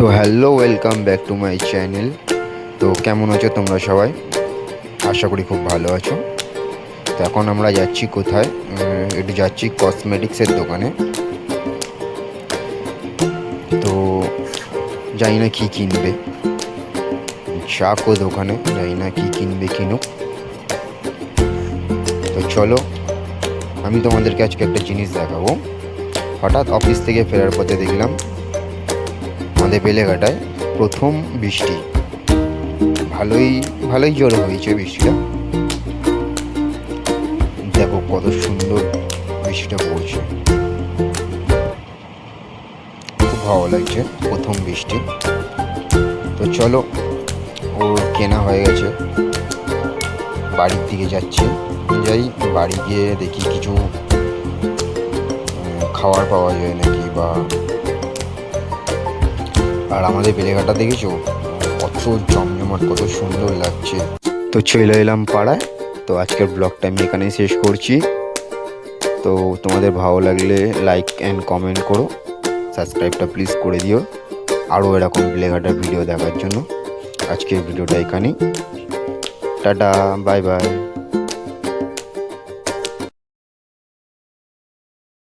তো hello, welcome back to my channel. তো কেমন আছো তোমরা সবাই? আশা করি খুব ভালো আছো। তো এখন আমরা যাচ্ছি কোথায়? একটু যাচ্ছি কসমেটিক্সের দোকানে। তো জানি না কী কিনবে, যাকো দোকানে, জানি না কী কিনবে কিনুক। তো চলো, আমি তোমাদেরকে আজকে একটা জিনিস দেখাবো। হঠাৎ অফিস থেকে ফেরার পথে দেখলাম আমাদের বেলেঘাটায় প্রথম বৃষ্টি। ভালোই ভালোই জোর হয়েছে বৃষ্টিটা। দেখো কত সুন্দর বৃষ্টিটা পড়ছে, খুব ভালো লাগছে প্রথম বৃষ্টি। তো চলো, ওর কেনা হয়ে গেছে, বাড়ির দিকে যাচ্ছি। যাই, বাড়ি গিয়ে দেখি কিছু খাবার পাওয়া যায় নাকি বা। আর আমাদের বেলেঘাটা দেখেছো কত জমজমাট, কত সুন্দর লাগছে। তো চলে এলাম পাড়ায়। তো আজকের ব্লগটা আমি এখানেই শেষ করছি। তো তোমাদের ভালো লাগলে লাইক অ্যান্ড কমেন্ট করো, সাবস্ক্রাইবটা প্লিজ করে দিও আরও এরকম বেলেঘাটার ভিডিও দেখার জন্য। আজকের ভিডিওটা এখানেই। Tata, bye bye.